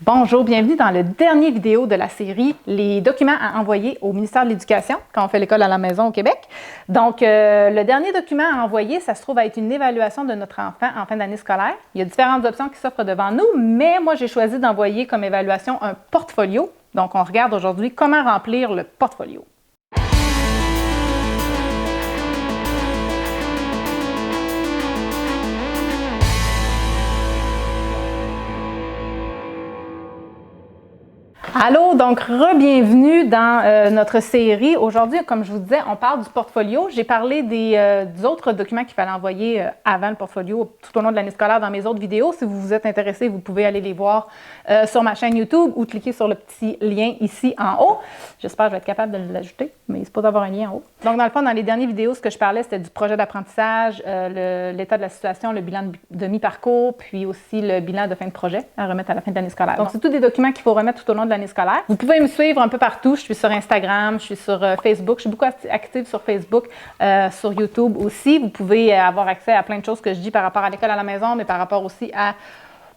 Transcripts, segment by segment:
Bonjour, bienvenue dans le dernier vidéo de la série « Les documents à envoyer au ministère de l'Éducation » quand on fait l'école à la maison au Québec. Donc, le dernier document à envoyer, ça se trouve à être une évaluation de notre enfant en fin d'année scolaire. Il y a différentes options qui s'offrent devant nous, mais moi, j'ai choisi d'envoyer comme évaluation un portfolio. Donc, on regarde aujourd'hui comment remplir le portfolio. Allô, donc re-bienvenue dans notre série. Aujourd'hui, comme je vous disais, on parle du portfolio. J'ai parlé des autres documents qu'il fallait envoyer avant le portfolio tout au long de l'année scolaire dans mes autres vidéos. Si vous vous êtes intéressé, vous pouvez aller les voir sur ma chaîne YouTube ou cliquer sur le petit lien ici en haut. J'espère que je vais être capable de l'ajouter, mais il se peut avoir un lien en haut. Donc, dans le fond, dans les dernières vidéos, ce que je parlais, c'était du projet d'apprentissage, l'état de la situation, le bilan de mi-parcours, puis aussi le bilan de fin de projet à remettre à la fin de l'année scolaire. Donc, c'est tous des documents qu'il faut remettre tout au long de l'année scolaire. Vous pouvez me suivre un peu partout. Je suis sur Instagram, je suis sur Facebook. Je suis beaucoup active sur Facebook, sur YouTube aussi. Vous pouvez avoir accès à plein de choses que je dis par rapport à l'école à la maison, mais par rapport aussi à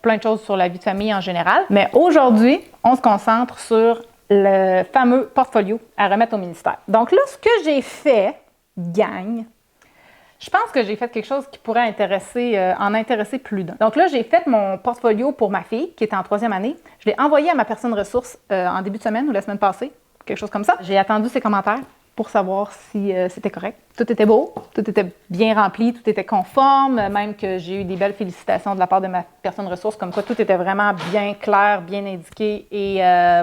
plein de choses sur la vie de famille en général. Mais aujourd'hui, on se concentre sur le fameux portfolio à remettre au ministère. Donc là, ce que j'ai fait, gang, je pense que j'ai fait quelque chose qui pourrait en intéresser plus d'un. Donc là, j'ai fait mon portfolio pour ma fille, qui est en 3e année. Je l'ai envoyé à ma personne ressource en début de semaine ou la semaine passée, quelque chose comme ça. J'ai attendu ses commentaires pour savoir si c'était correct. Tout était beau, tout était bien rempli, tout était conforme, même que j'ai eu des belles félicitations de la part de ma personne ressource, comme quoi tout était vraiment bien clair, bien indiqué et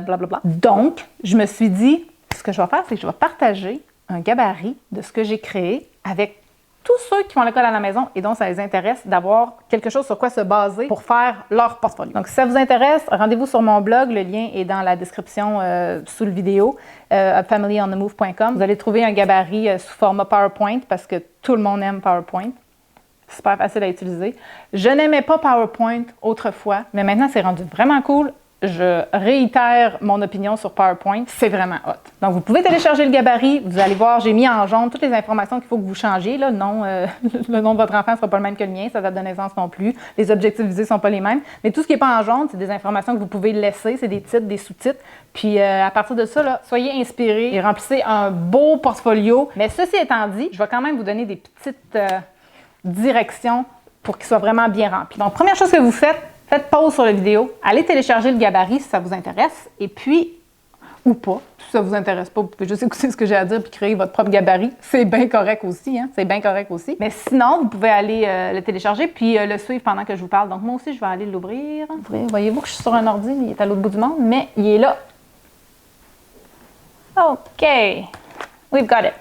blablabla. Donc, je me suis dit, ce que je vais faire, c'est que je vais partager un gabarit de ce que j'ai créé avec tous ceux qui font l'école à la maison et dont ça les intéresse d'avoir quelque chose sur quoi se baser pour faire leur portfolio. Donc, si ça vous intéresse, rendez-vous sur mon blog. Le lien est dans la description sous le vidéo, familyonthemove.com. Vous allez trouver un gabarit sous format PowerPoint parce que tout le monde aime PowerPoint. Super facile à utiliser. Je n'aimais pas PowerPoint autrefois, mais maintenant, c'est rendu vraiment cool. Je réitère mon opinion sur PowerPoint, c'est vraiment hot. Donc, vous pouvez télécharger le gabarit, vous allez voir, j'ai mis en jaune toutes les informations qu'il faut que vous changiez. Là. Non, le nom de votre enfant ne sera pas le même que le mien, sa date de naissance non plus, les objectifs visés ne sont pas les mêmes. Mais tout ce qui n'est pas en jaune, c'est des informations que vous pouvez laisser, c'est des titres, des sous-titres. Puis, à partir de ça, là, soyez inspirés et remplissez un beau portfolio. Mais ceci étant dit, je vais quand même vous donner des petites directions pour qu'il soit vraiment bien rempli. Donc, première chose que vous faites pause sur la vidéo, allez télécharger le gabarit si ça vous intéresse, et puis, ou pas, si ça vous intéresse pas, vous pouvez juste écouter ce que j'ai à dire puis créer votre propre gabarit. C'est bien correct aussi, hein? C'est bien correct aussi. Mais sinon, vous pouvez aller le télécharger puis le suivre pendant que je vous parle. Donc, moi aussi, je vais aller l'ouvrir. Voyez-vous que je suis sur un ordi, il est à l'autre bout du monde, mais il est là. OK. We've got it.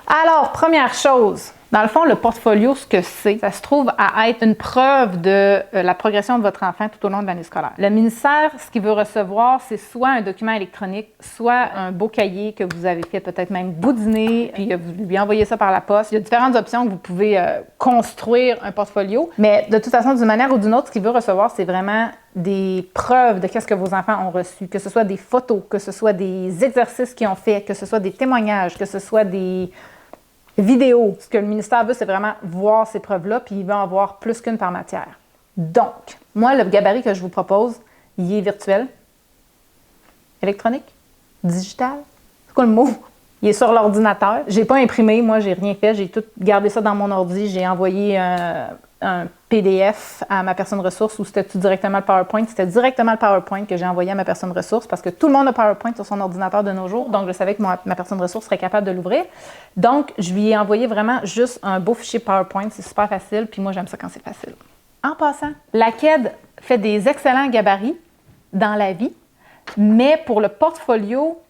Alors, première chose. Dans le fond, le portfolio, ce que c'est, ça se trouve à être une preuve de la progression de votre enfant tout au long de l'année scolaire. Le ministère, ce qu'il veut recevoir, c'est soit un document électronique, soit un beau cahier que vous avez fait peut-être même boudiner, puis vous lui envoyez ça par la poste. Il y a différentes options que vous pouvez construire un portfolio, mais de toute façon, d'une manière ou d'une autre, ce qu'il veut recevoir, c'est vraiment des preuves de qu'est-ce que vos enfants ont reçu, que ce soit des photos, que ce soit des exercices qu'ils ont fait, que ce soit des témoignages, que ce soit des vidéo. Ce que le ministère veut, c'est vraiment voir ces preuves-là, puis il veut en voir plus qu'une par matière. Donc, moi, le gabarit que je vous propose, il est virtuel, électronique, digital. C'est quoi le mot? Il est sur l'ordinateur. J'ai pas imprimé, moi, j'ai rien fait. J'ai tout gardé ça dans mon ordi. J'ai envoyé un PDF à ma personne ressource ou c'était tout directement le PowerPoint. C'était directement le PowerPoint que j'ai envoyé à ma personne ressource parce que tout le monde a PowerPoint sur son ordinateur de nos jours. Donc, je savais que ma personne ressource serait capable de l'ouvrir. Donc, je lui ai envoyé vraiment juste un beau fichier PowerPoint. C'est super facile. Puis moi, j'aime ça quand c'est facile. En passant, la KED fait des excellents gabarits dans la vie, mais pour le portfolio,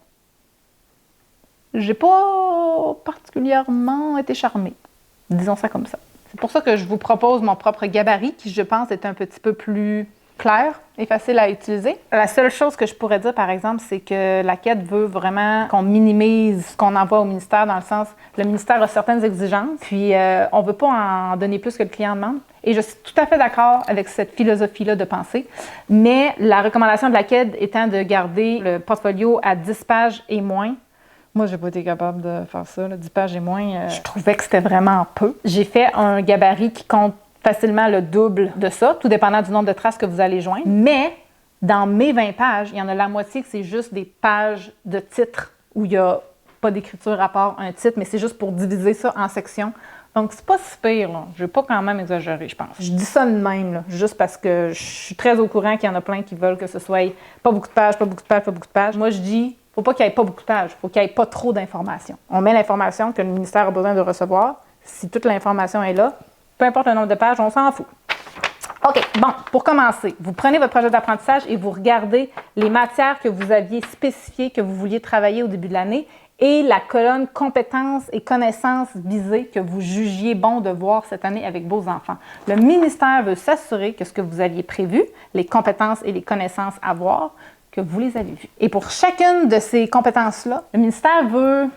j'ai pas particulièrement été charmée. Disons ça comme ça. C'est pour ça que je vous propose mon propre gabarit qui, je pense, est un petit peu plus clair et facile à utiliser. La seule chose que je pourrais dire, par exemple, c'est que la KED veut vraiment qu'on minimise ce qu'on envoie au ministère, dans le sens, le ministère a certaines exigences, puis on ne veut pas en donner plus que le client demande. Et je suis tout à fait d'accord avec cette philosophie-là de pensée, mais la recommandation de la KED étant de garder le portfolio à 10 pages et moins. Moi, j'ai pas été capable de faire ça, là, 10 pages et moins. Je trouvais que c'était vraiment peu. J'ai fait un gabarit qui compte facilement le double de ça, tout dépendant du nombre de traces que vous allez joindre. Mais Dans mes 20 pages, il y en a la moitié que c'est juste des pages de titres où il n'y a pas d'écriture à part un titre, mais c'est juste pour diviser ça en sections. Donc, c'est pas si pire, là. Je vais pas quand même exagérer, je pense. Je dis ça de même, là, juste parce que je suis très au courant qu'il y en a plein qui veulent que ce soit pas beaucoup de pages, pas beaucoup de pages, pas beaucoup de pages. Moi, je dis, faut pas qu'il y ait pas beaucoup de pages, faut qu'il y ait pas trop d'informations. On met l'information que le ministère a besoin de recevoir. Si toute l'information est là, peu importe le nombre de pages, on s'en fout. OK, bon, pour commencer, vous prenez votre projet d'apprentissage et vous regardez les matières que vous aviez spécifiées que vous vouliez travailler au début de l'année et la colonne compétences et connaissances visées que vous jugiez bon de voir cette année avec vos enfants. Le ministère veut s'assurer que ce que vous aviez prévu, les compétences et les connaissances à voir, que vous les avez vues. Et pour chacune de ces compétences-là, le ministère veut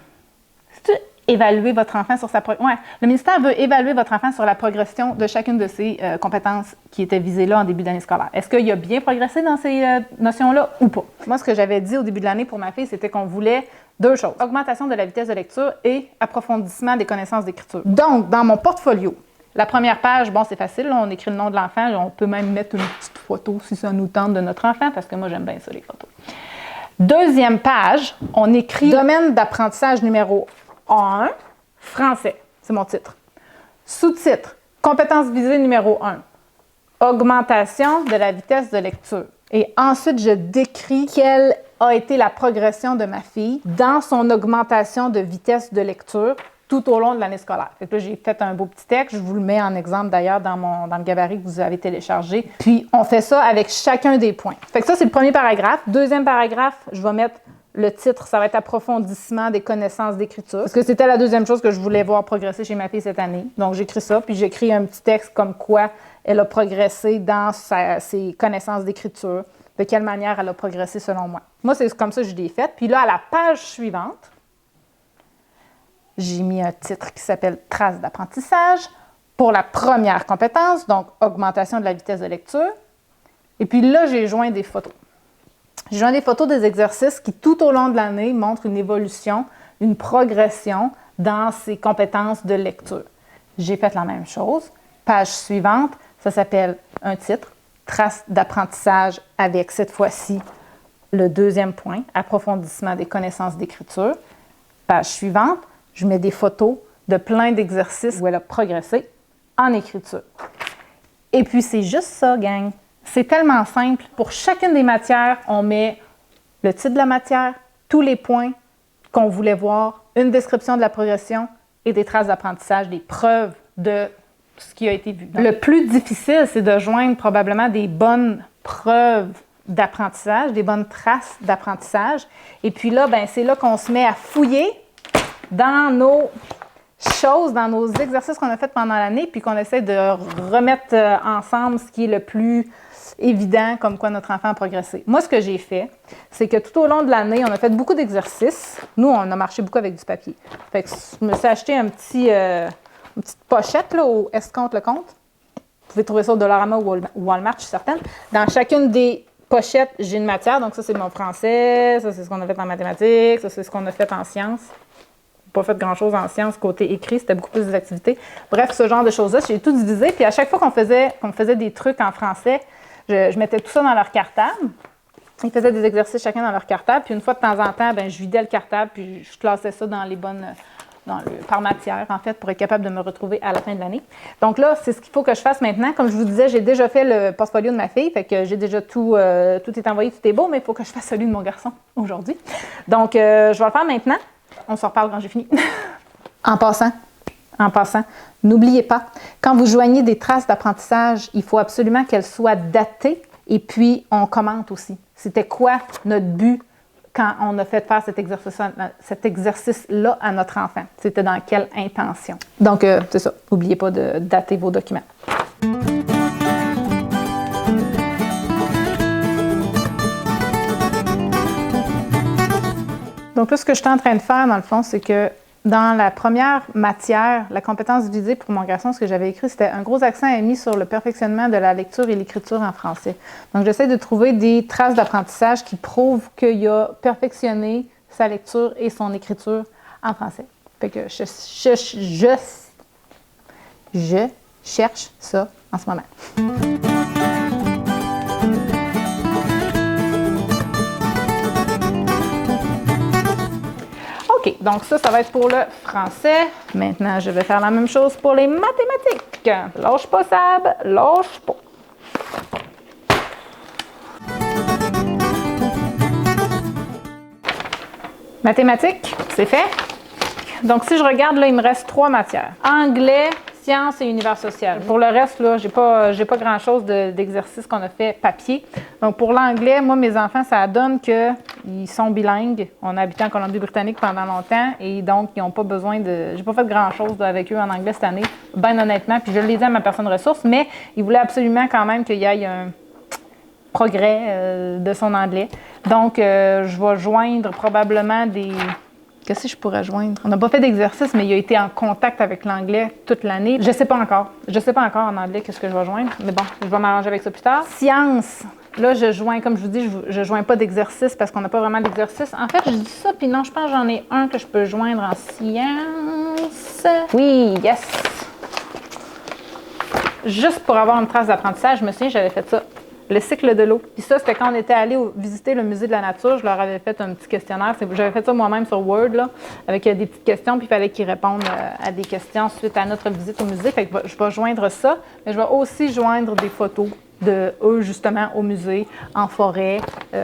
évaluer votre enfant sur le ministère veut évaluer votre enfant sur la progression de chacune de ces compétences qui étaient visées là en début d'année scolaire. Est-ce qu'il a bien progressé dans ces notions-là ou pas? Moi, ce que j'avais dit au début de l'année pour ma fille, c'était qu'on voulait 2 choses. Augmentation de la vitesse de lecture et approfondissement des connaissances d'écriture. Donc, dans mon portfolio, la première page, bon, c'est facile, là, on écrit le nom de l'enfant, on peut même mettre une petite photo si ça nous tente de notre enfant, parce que moi, j'aime bien ça, les photos. Deuxième page, on écrit domaine d'apprentissage numéro 1, français, c'est mon titre. Sous-titre, compétence visée numéro 1, augmentation de la vitesse de lecture. Et ensuite, je décris quelle a été la progression de ma fille dans son augmentation de vitesse de lecture tout au long de l'année scolaire. Fait que là, j'ai fait un beau petit texte, je vous le mets en exemple d'ailleurs dans le gabarit que vous avez téléchargé. Puis, on fait ça avec chacun des points. Fait que ça, c'est le premier paragraphe. Deuxième paragraphe, je vais mettre le titre, ça va être approfondissement des connaissances d'écriture. Parce que c'était la deuxième chose que je voulais voir progresser chez ma fille cette année. Donc, j'écris ça, puis j'écris un petit texte comme quoi elle a progressé dans ses connaissances d'écriture, de quelle manière elle a progressé selon moi. Moi, c'est comme ça que je l'ai fait. Puis là, à la page suivante, j'ai mis un titre qui s'appelle « Traces d'apprentissage » pour la première compétence, donc augmentation de la vitesse de lecture. Et puis là, j'ai joint des photos. J'ai joint des photos des exercices qui, tout au long de l'année, montrent une évolution, une progression dans ses compétences de lecture. J'ai fait la même chose. Page suivante, ça s'appelle un titre, « Traces d'apprentissage » avec, cette fois-ci, le deuxième point, « Approfondissement des connaissances d'écriture ». Page suivante, je mets des photos de plein d'exercices où elle a progressé en écriture. Et puis, c'est juste ça, gang. C'est tellement simple. Pour chacune des matières, on met le titre de la matière, tous les points qu'on voulait voir, une description de la progression et des traces d'apprentissage, des preuves de ce qui a été vu. Le plus difficile, c'est de joindre probablement des bonnes preuves d'apprentissage, des bonnes traces d'apprentissage. Et puis là, ben, c'est là qu'on se met à fouiller dans nos choses, dans nos exercices qu'on a fait pendant l'année, puis qu'on essaie de remettre ensemble ce qui est le plus évident, comme quoi notre enfant a progressé. Moi, ce que j'ai fait, c'est que tout au long de l'année, on a fait beaucoup d'exercices. Nous, on a marché beaucoup avec du papier. Fait que je me suis acheté une petite pochette là, au Escompte le compte. Vous pouvez trouver ça au Dollarama ou Walmart, je suis certaine. Dans chacune des pochettes, j'ai une matière. Donc ça, c'est mon français, ça, c'est ce qu'on a fait en mathématiques, ça, c'est ce qu'on a fait en sciences. Pas fait grand-chose en sciences côté écrit, c'était beaucoup plus des activités. Bref, ce genre de choses-là, j'ai tout divisé. Puis à chaque fois qu'on faisait des trucs en français, je mettais tout ça dans leur cartable. Ils faisaient des exercices chacun dans leur cartable. Puis une fois de temps en temps, ben, je vidais le cartable puis je classais ça dans les bonnes... par matière, en fait, pour être capable de me retrouver à la fin de l'année. Donc là, c'est ce qu'il faut que je fasse maintenant. Comme je vous disais, j'ai déjà fait le portfolio de ma fille, fait que j'ai déjà tout est envoyé, tout est beau, mais il faut que je fasse celui de mon garçon aujourd'hui. Donc, je vais le faire maintenant. On se reparle quand j'ai fini. En passant, n'oubliez pas, quand vous joignez des traces d'apprentissage, il faut absolument qu'elles soient datées et puis on commente aussi. C'était quoi notre but quand on a fait faire cet exercice-là à notre enfant? C'était dans quelle intention? Donc, c'est ça. N'oubliez pas de dater vos documents. Donc là, ce que je suis en train de faire, dans le fond, c'est que dans la première matière, la compétence visée pour mon garçon, ce que j'avais écrit, c'était un gros accent est mis sur le perfectionnement de la lecture et l'écriture en français. Donc, j'essaie de trouver des traces d'apprentissage qui prouvent qu'il a perfectionné sa lecture et son écriture en français. Fait que je cherche ça en ce moment. OK, donc ça va être pour le français. Maintenant, je vais faire la même chose pour les mathématiques. Lâche pas, Sab, lâche pas. Mathématiques, c'est fait. Donc, si je regarde, là, il me reste 3 matières. Anglais, sciences et univers social. Pour le reste, là, j'ai pas grand-chose d'exercice qu'on a fait papier. Donc, pour l'anglais, moi, mes enfants, ça donne qu'ils sont bilingues. On a habité en Colombie-Britannique pendant longtemps et donc, ils n'ont pas besoin de... J'ai pas fait grand-chose avec eux en anglais cette année, bien honnêtement. Puis, je l'ai dit à ma personne ressource, mais ils voulaient absolument quand même qu'il y ait un progrès de son anglais. Donc, je vais joindre probablement des... Qu'est-ce que je pourrais joindre? On n'a pas fait d'exercice, mais il a été en contact avec l'anglais toute l'année. Je ne sais pas encore. Je ne sais pas encore en anglais qu'est-ce que je vais joindre, mais bon, je vais m'arranger avec ça plus tard. Science. Là, je joins, comme je vous dis, je ne joins pas d'exercice parce qu'on n'a pas vraiment d'exercice. En fait, je dis ça, puis non, je pense que j'en ai un que je peux joindre en science. Oui, yes! Juste pour avoir une trace d'apprentissage, je me souviens, j'avais fait ça. Le cycle de l'eau. Puis ça, c'était quand on était allé visiter le musée de la nature. Je leur avais fait un petit questionnaire. J'avais fait ça moi-même sur Word, là, avec des petites questions. Puis il fallait qu'ils répondent à des questions suite à notre visite au musée. Fait que je vais joindre ça. Mais je vais aussi joindre des photos de eux, justement, au musée, en forêt,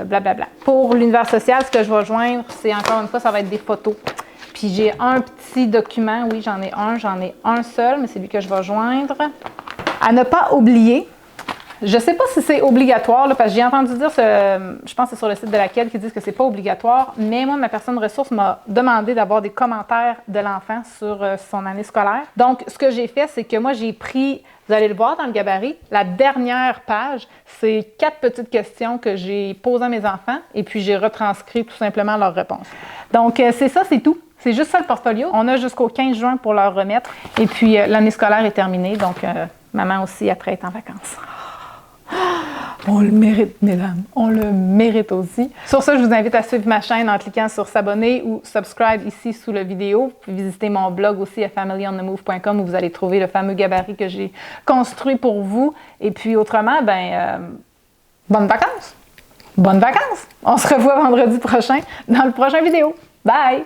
blablabla. Pour l'univers social, ce que je vais joindre, c'est encore une fois, ça va être des photos. Puis j'ai un petit document. Oui, j'en ai un seul, mais c'est lui que je vais joindre. À ne pas oublier. Je ne sais pas si c'est obligatoire, là, parce que j'ai entendu dire, je pense que c'est sur le site de laquelle qui disent que c'est pas obligatoire, mais moi, ma personne ressource m'a demandé d'avoir des commentaires de l'enfant sur son année scolaire. Donc, ce que j'ai fait, c'est que moi, j'ai pris, vous allez le voir dans le gabarit, la dernière page, c'est 4 petites questions que j'ai posées à mes enfants et puis j'ai retranscrit tout simplement leurs réponses. Donc, c'est ça, c'est tout. C'est juste ça le portfolio. On a jusqu'au 15 juin pour leur remettre. Et puis, l'année scolaire est terminée, donc maman aussi après est en vacances. On le mérite, mesdames. On le mérite aussi. Sur ça, je vous invite à suivre ma chaîne en cliquant sur s'abonner ou subscribe ici sous la vidéo. Vous pouvez visiter mon blog aussi à familyonthemove.com où vous allez trouver le fameux gabarit que j'ai construit pour vous. Et puis autrement, bonnes vacances! Bonnes vacances! On se revoit vendredi prochain dans le prochain vidéo. Bye!